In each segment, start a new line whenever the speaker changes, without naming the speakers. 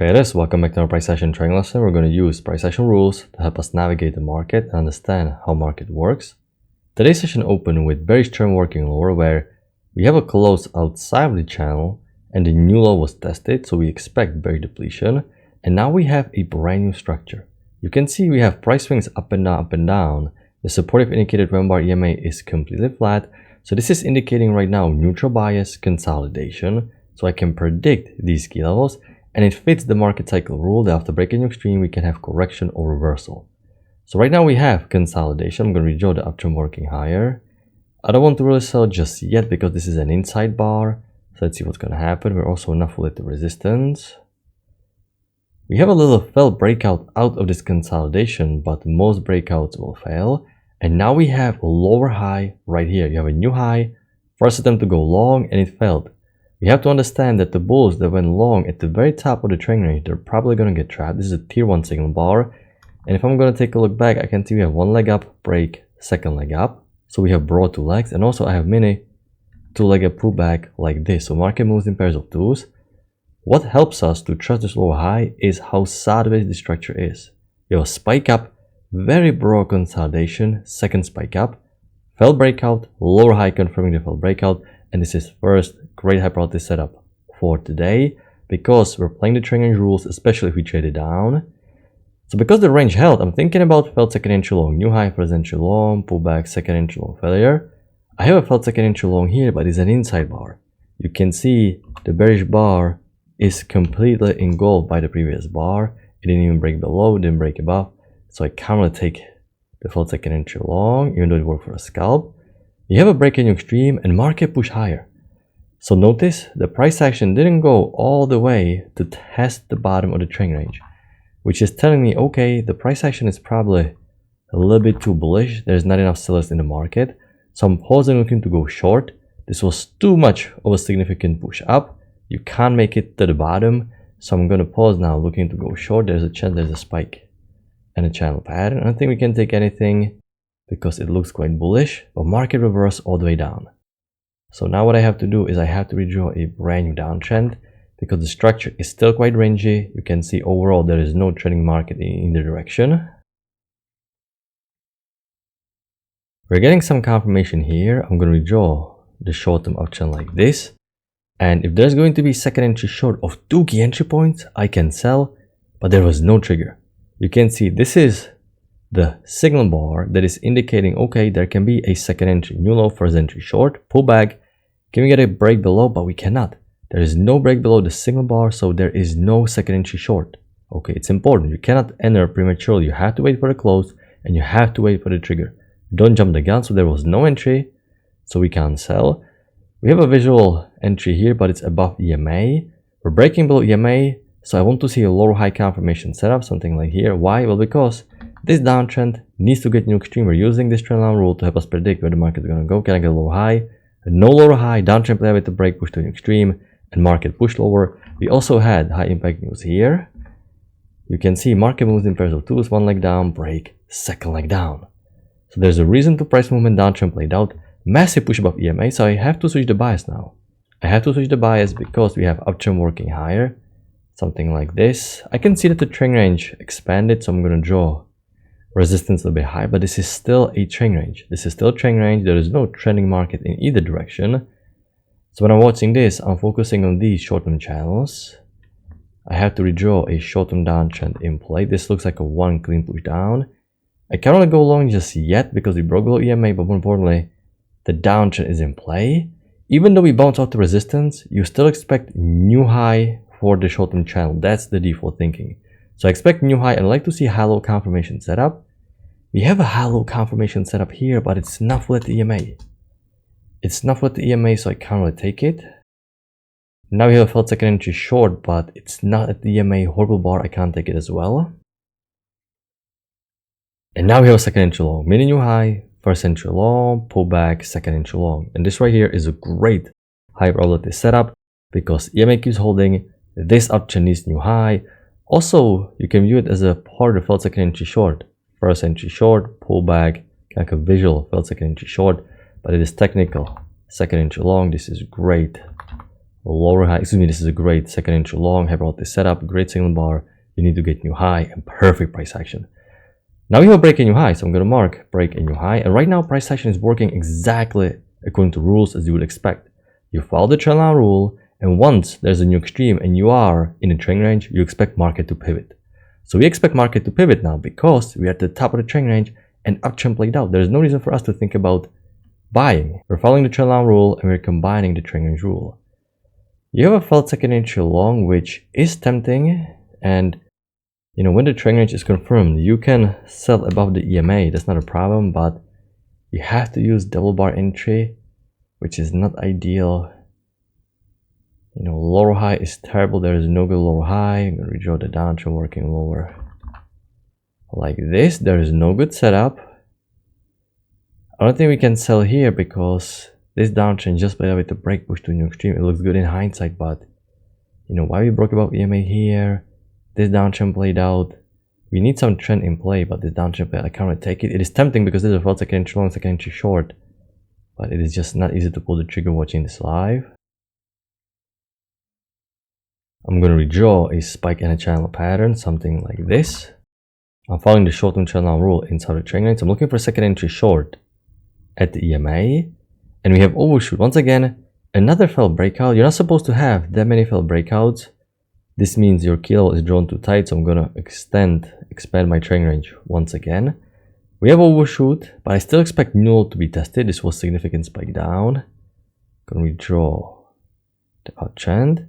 Traders, welcome back to our price action trading lesson. We're going to use price action rules to help us navigate the market and understand how market works. Today's session opened with bearish trend working lower where we have a close outside of the channel and the new low was tested, so we expect bearish depletion. And now we have a brand new structure. You can see we have price swings up and down, up and down. The supportive indicated 1 bar EMA is completely flat. So this is indicating right now neutral bias consolidation. So I can predict these key levels. And it fits the market cycle rule that after breaking extreme, we can have correction or reversal. So right now we have consolidation. I'm going to redraw the uptrend working higher. I don't want to really sell just yet because this is an inside bar. So let's see what's going to happen. We're also not full at the resistance. We have a little failed breakout out of this consolidation, but most breakouts will fail. And now we have a lower high right here. You have a new high, first attempt to go long, and it failed. We have to understand that the bulls that went long at the very top of the trend range, they're probably going to get trapped. This is a tier 1 signal bar. And if I'm going to take a look back, I can see we have one leg up, break, second leg up. So we have broad two legs. And also I have mini two-legged pullback like this. So market moves in pairs of twos. What helps us to trust this lower high is how sideways the structure is. You have a spike up, very broad consolidation, second spike up, failed breakout, lower high confirming the failed breakout. And this is first great high probability setup for today because we're playing the trend range rules, especially if we trade it down. So because the range held, I'm thinking about failed second entry long, new high, first entry long, pullback, second entry long failure. I have a failed second entry long here, but it's an inside bar. You can see the bearish bar is completely engulfed by the previous bar. It didn't even break below, didn't break above. So I can't really take the failed second entry long, even though it worked for a scalp. You have a break in extreme and market push higher. So notice the price action didn't go all the way to test the bottom of the trend range, which is telling me, okay, the price action is probably a little bit too bullish. There's not enough sellers in the market. So I'm pausing looking to go short. This was too much of a significant push up. You can't make it to the bottom. So I'm going to pause now looking to go short. There's a chance there's a spike and a channel pattern. I don't think we can take anything because it looks quite bullish, but market reverse all the way down. So now what I have to do is I have to redraw a brand new downtrend because the structure is still quite rangy. You can see overall there is no trending market in either direction. We're getting some confirmation here. I'm going to redraw the short-term uptrend like this. And if there's going to be second entry short of 2 key entry points, I can sell, but there was no trigger. You can see this is the signal bar that is indicating, okay, there can be a second entry, new low, first entry short, pullback. Can we get a break below? But we cannot. There is no break below the signal bar, so there is no second entry short. Okay, it's important. You cannot enter prematurely. You have to wait for the close and you have to wait for the trigger. Don't jump the gun. So there was no entry, so we can't sell. We have a visual entry here, but it's above EMA. We're breaking below EMA, so I want to see a lower high confirmation setup, something like here. Why? Well, because this downtrend needs to get new extreme. We're using this trend line rule to help us predict where the market is going to go. Can I get a lower high? No lower high, downtrend play with the break, push to an extreme, and market push lower. We also had high impact news here. You can see market moves in pairs of twos, one leg down, break, second leg down. So there's a reason to price movement downtrend played out. Massive push above EMA, so I have to switch the bias now. I have to switch the bias because we have uptrend working higher. Something like this. I can see that the trend range expanded, so I'm going to draw resistance a little bit high, but this is still a trend range. This is still a trend range. There is no trending market in either direction. So when I'm watching this, I'm focusing on these short-term channels. I have to redraw a short-term downtrend in play. This looks like a one clean push down. I can't really go long just yet because we broke below EMA, but more importantly, the downtrend is in play. Even though we bounce off the resistance, you still expect new high for the short-term channel. That's the default thinking. So I expect new high and I'd like to see high-low confirmation setup. We have a high-low confirmation setup here, but it's not full at the EMA. It's not full at the EMA, so I can't really take it. Now we have a failed second entry short, but it's not at the EMA. Horrible bar, I can't take it as well. And now we have a second entry long. Mini new high, first entry long, pullback, second entry long. And this right here is a great high probability setup because EMA keeps holding. This uptrend needs new high. Also, you can view it as a part of the failed second entry short. First entry short, pullback, like a visual failed second entry short, but it is technical. Second entry long, this is great lower high, excuse me, this is a great second entry long, high probability setup, great signal bar. You need to get new high and perfect price action. Now we have a break a new high, so I'm going to mark break a new high. And right now price action is working exactly according to rules as you would expect. You follow the trend line rule, and once there's a new extreme and you are in a trend range, you expect market to pivot. So we expect market to pivot now because we're at the top of the trend range and uptrend played out. There's no reason for us to think about buying. We're following the trend line rule and we're combining the trend range rule. You have a failed second entry long, which is tempting, and when the trend range is confirmed, you can sell above the EMA. That's not a problem, but you have to use double bar entry, which is not ideal. Lower high is terrible. There is no good lower high. I'm going to redraw the downtrend working lower like this. There is no good setup. I don't think we can sell here because this downtrend just played out with the break push to new extreme. It looks good in hindsight, but why we broke above EMA here? This downtrend played out. We need some trend in play, but this downtrend play, I can't really take it. It is tempting because this is a failed second entry long, second entry short, but it is just not easy to pull the trigger watching this live. I'm going to redraw a spike and a channel pattern, something like this. I'm following the short-term channel rule inside the trend line. So I'm looking for a second entry short at the EMA, and we have overshoot. Once again, another failed breakout. You're not supposed to have that many failed breakouts. This means your key level is drawn too tight, so I'm going to expand my trend range once again. We have overshoot, but I still expect new low to be tested. This was significant spike down. Going to redraw the uptrend.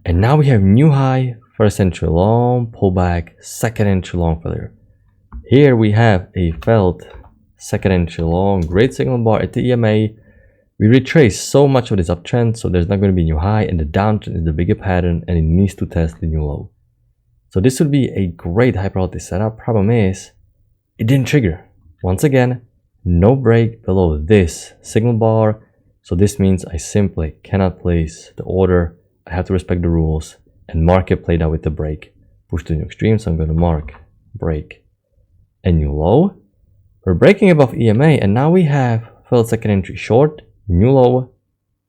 And now we have new high, first entry long, pullback, second entry long failure. Here we have a failed second entry long, great signal bar at the EMA. We retrace so much of this uptrend, so there's not going to be new high, and the downtrend is the bigger pattern and it needs to test the new low. So this would be a great high probability setup. Problem is, it didn't trigger. Once again, no break below this signal bar. So this means I simply cannot place the order. I have to respect the rules, and market played out with the break. Push to new extreme, so I'm going to mark break a new low. We're breaking above EMA, and now we have failed second entry short, new low,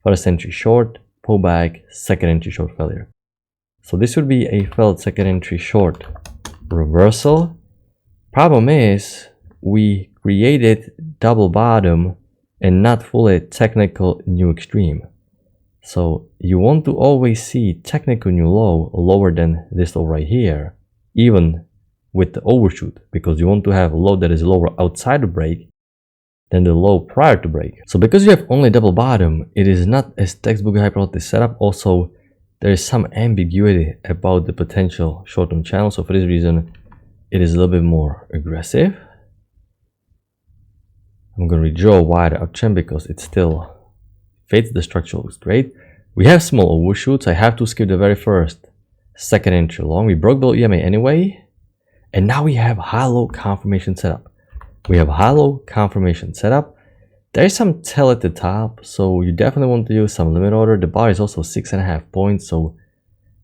first entry short, pullback, second entry short failure. So this would be a failed second entry short reversal. Problem is, we created double bottom and not fully technical new extreme. So you want to always see technical new low lower than this low right here, even with the overshoot, because you want to have a low that is lower outside the break than the low prior to break. So because you have only double bottom, it is not as textbook high probability setup. Also, there is some ambiguity about the potential short-term channel. So for this reason, it is a little bit more aggressive. I'm going to redraw wider uptrend because it still fits. The structure looks great. We have small overshoots. I have to skip the very first second entry long. We broke below EMA anyway, and now we have high-low confirmation setup. We have high-low confirmation setup. There is some tail at the top, so you definitely want to use some limit order. The bar is also 6.5 points, so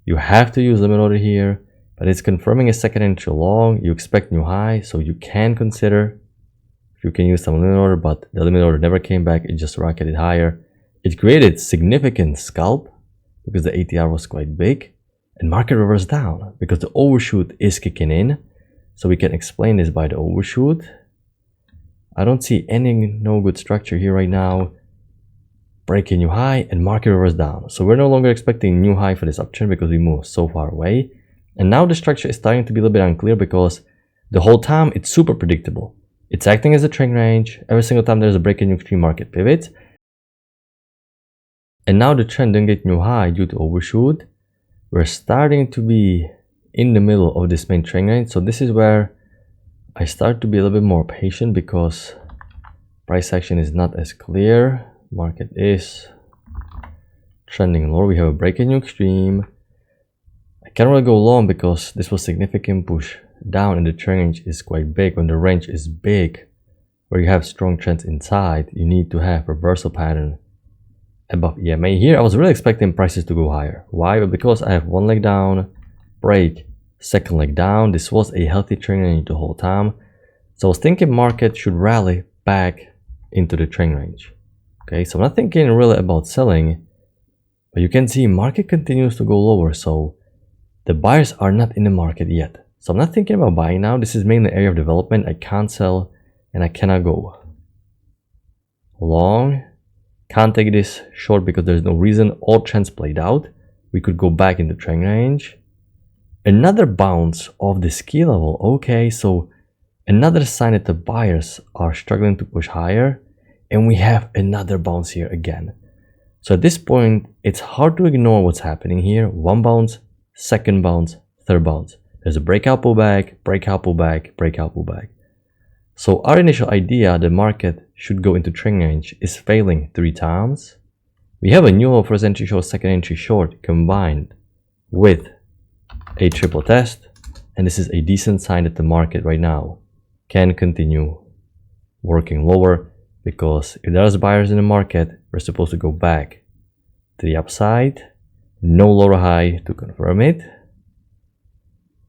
you have to use limit order here. But it's confirming a second entry long. You expect new high, so you can consider if you can use some limit order, but the limit order never came back. It just rocketed higher. It created significant scalp because the ATR was quite big, and market reversed down because the overshoot is kicking in. So we can explain this by the overshoot. I don't see no good structure here right now. Breaking new high and market reversed down. So we're no longer expecting new high for this uptrend because we moved so far away. And now the structure is starting to be a little bit unclear because the whole time it's super predictable. It's acting as a trend range. Every single time there's a break in new extreme, market pivots. And now the trend didn't get new high due to overshoot. We're starting to be in the middle of this main trend range. So this is where I start to be a little bit more patient because price action is not as clear. Market is trending lower. We have a break in new extreme. I can't really go long because this was significant push down and the trend range is quite big. When the range is big, where you have strong trends inside, you need to have reversal pattern above EMA. Here I was really expecting prices to go higher. Why? Because I have one leg down, break, second leg down. This was a healthy trend range the whole time. So I was thinking market should rally back into the trend range. Okay, so I'm not thinking really about selling. But you can see market continues to go lower, so the buyers are not in the market yet. So I'm not thinking about buying now. This is mainly an area of development. I can't sell and I cannot go long. Can't take this short because there's no reason. All trends played out. We could go back into trend range. Another bounce of the key level. Okay, so another sign that the buyers are struggling to push higher. And we have another bounce here again. So at this point, it's hard to ignore what's happening here. One bounce, second bounce, third bounce. There's a breakout pullback, breakout pullback, breakout pullback. So our initial idea, the market should go into trend range, is failing 3 times. We have a new low, first entry short, second entry short combined with a triple test. And this is a decent sign that the market right now can continue working lower, because if there's buyers in the market, we're supposed to go back to the upside. No lower high to confirm it.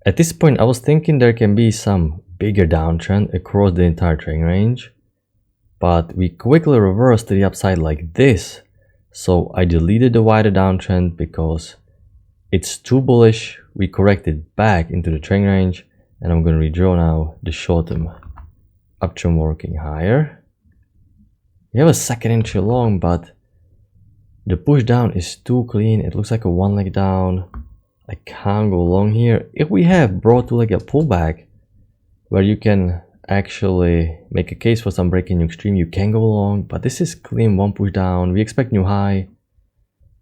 At this point, I was thinking there can be some bigger downtrend across the entire trend range, but we quickly reversed to the upside like this. So I deleted the wider downtrend because it's too bullish. We corrected back into the trend range, and I'm going to redraw now the short-term uptrend working higher. We have a second entry long, but the push down is too clean. It looks like a one leg down. I can't go long here. If we have broad two-legged pullback where you can actually make a case for some breaking new extreme, you can go long, but this is clean one push down. We expect new high,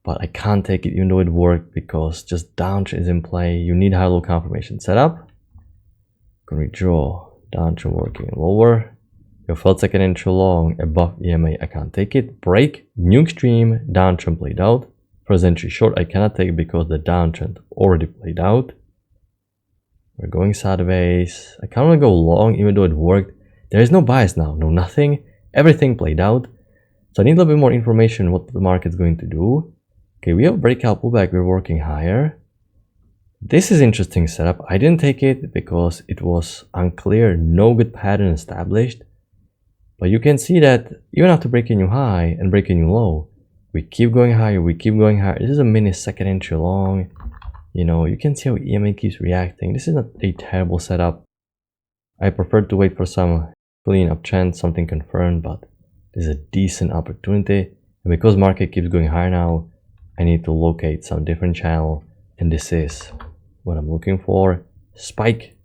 but I can't take it even though it worked because just downtrend is in play. You need high low confirmation setup. Gonna redraw downtrend working lower. Your felt second entry long above EMA, I can't take it. Break, new extreme, downtrend played out. First entry short, I cannot take it because the downtrend already played out. We're going sideways. I can't really go long even though it worked. There is no bias now, no nothing. Everything played out. So I need a little bit more information what the market's going to do. Okay, we have breakout pullback, we're working higher. This is interesting setup. I didn't take it because it was unclear, no good pattern established. But you can see that even after breaking new high and breaking new low, we keep going higher, we keep going higher. This is a mini second entry long. You know, you can see how EMA keeps reacting. This is not a terrible setup. I prefer to wait for some clean uptrend, something confirmed, but this is a decent opportunity. And because market keeps going higher now, I need to locate some different channel. And this is what I'm looking for. Spike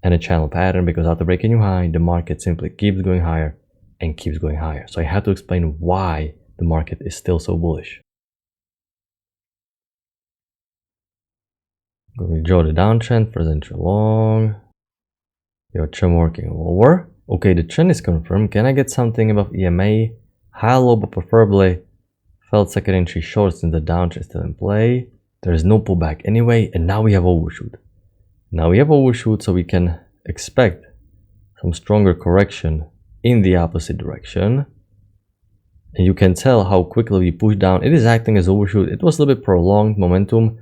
and a channel pattern, because after breaking new high, the market simply keeps going higher and keeps going higher. So I have to explain why the market is still so bullish. I'm going to draw the downtrend, first entry long. Your trend working lower. Okay, the trend is confirmed. Can I get something above EMA? High low, but preferably felt second entry short since the downtrend is still in play. There is no pullback anyway, and now we have overshoot. Now we have overshoot, so we can expect some stronger correction in the opposite direction. And you can tell how quickly we push down. It is acting as overshoot. It was a little bit prolonged momentum,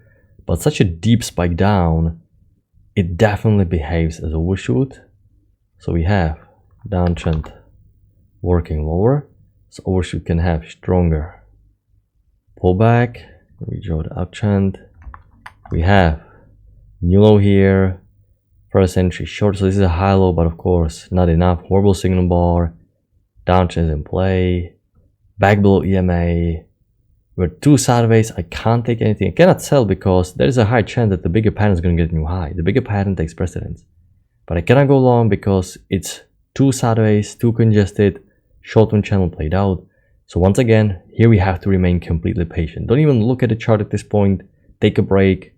but such a deep spike down, it definitely behaves as overshoot. So we have downtrend working lower, so overshoot can have stronger pullback. We draw the uptrend. We have new low here, first entry short, so this is a high low, but of course not enough. Horrible signal bar, downtrend is in play, back below EMA. We're two sideways. I can't take anything. I cannot sell because there is a high chance that the bigger pattern is going to get a new high. The bigger pattern takes precedence. But I cannot go long because it's too sideways, too congested, short-term channel played out. So once again, here we have to remain completely patient. Don't even look at the chart at this point. Take a break,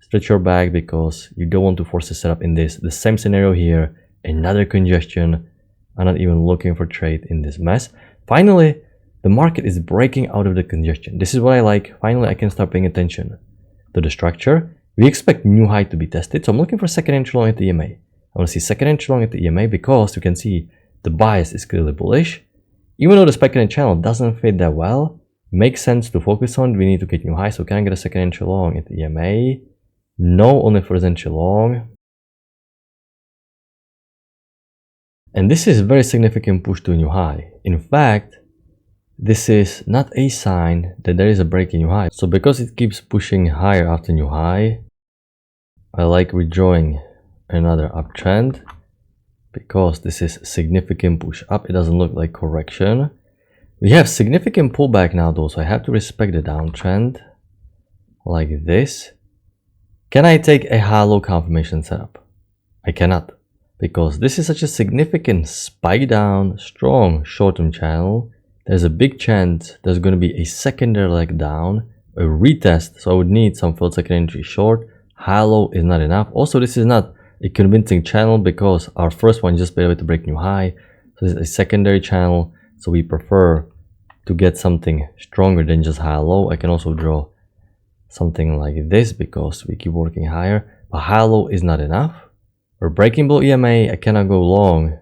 stretch your back, because you don't want to force a setup in this. The same scenario here, another congestion. I'm not even looking for trade in this mess. Finally, the market is breaking out of the congestion. This is what I like. Finally, I can start paying attention to the structure. We expect new high to be tested. So I'm looking for second entry long at the EMA. I want to see second entry long at the EMA because you can see the bias is clearly bullish. Even though the speculative channel doesn't fit that well, makes sense to focus on. We need to get new high. So can I get a second entry long at the EMA? No, only first entry long. And this is a very significant push to a new high. In fact, this is not a sign that there is a break in new high. So because it keeps pushing higher after new high, I like withdrawing another uptrend because this is significant push up. It doesn't look like correction. We have significant pullback now though, so I have to respect the downtrend like this. Can I take a high-low confirmation setup? I cannot, because this is such a significant spike down, strong short-term channel. There's a big chance there's going to be a secondary leg down, a retest, so I would need some failed second entry short. High-low is not enough. Also, this is not a convincing channel because our first one just able to break new high. So this is a secondary channel, so we prefer to get something stronger than just high-low. I can also draw something like this because we keep working higher, but high-low is not enough. We're breaking below EMA. I cannot go long.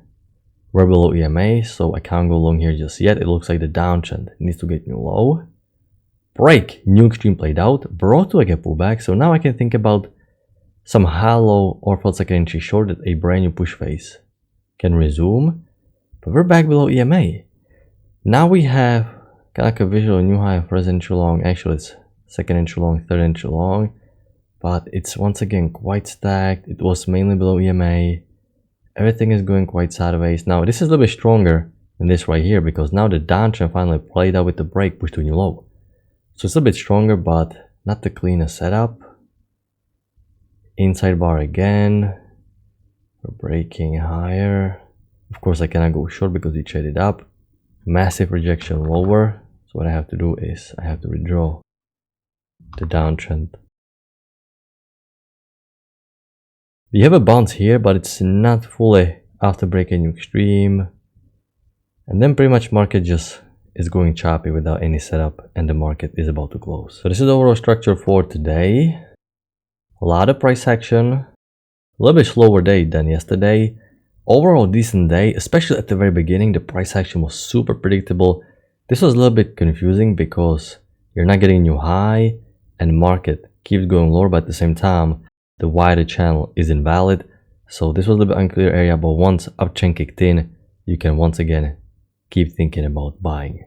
We're below EMA, so I can't go long here just yet. It looks like the downtrend needs to get new low. Break, new extreme played out, brought to like a pullback. So now I can think about some high-low or failed second entry short that a brand new push phase can resume. But we're back below EMA. Now we have kind of like a visual new high, first entry long. Actually, it's second entry long, third entry long, but it's once again quite stacked. It was mainly below EMA. Everything is going quite sideways. Now this is a little bit stronger than this right here because now the downtrend finally played out with the break push to a new low. So it's a bit stronger, but not the cleanest setup. Inside bar again. We're breaking higher. Of course I cannot go short because we traded up. Massive rejection lower. So what I have to do is I have to withdraw the downtrend. We have a bounce here, but it's not fully after breaking new extreme. And then pretty much market just is going choppy without any setup and the market is about to close. So this is the overall structure for today. A lot of price action. A little bit slower day than yesterday. Overall decent day, especially at the very beginning. The price action was super predictable. This was a little bit confusing because you're not getting new high and market keeps going lower, but at the same time the wider channel is invalid. So this was a little bit unclear area, but once uptrend kicked in, you can once again keep thinking about buying.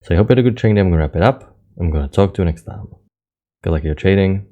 So I hope you had a good trading day. I'm gonna wrap it up. I'm gonna talk to you next time. Good luck in your trading.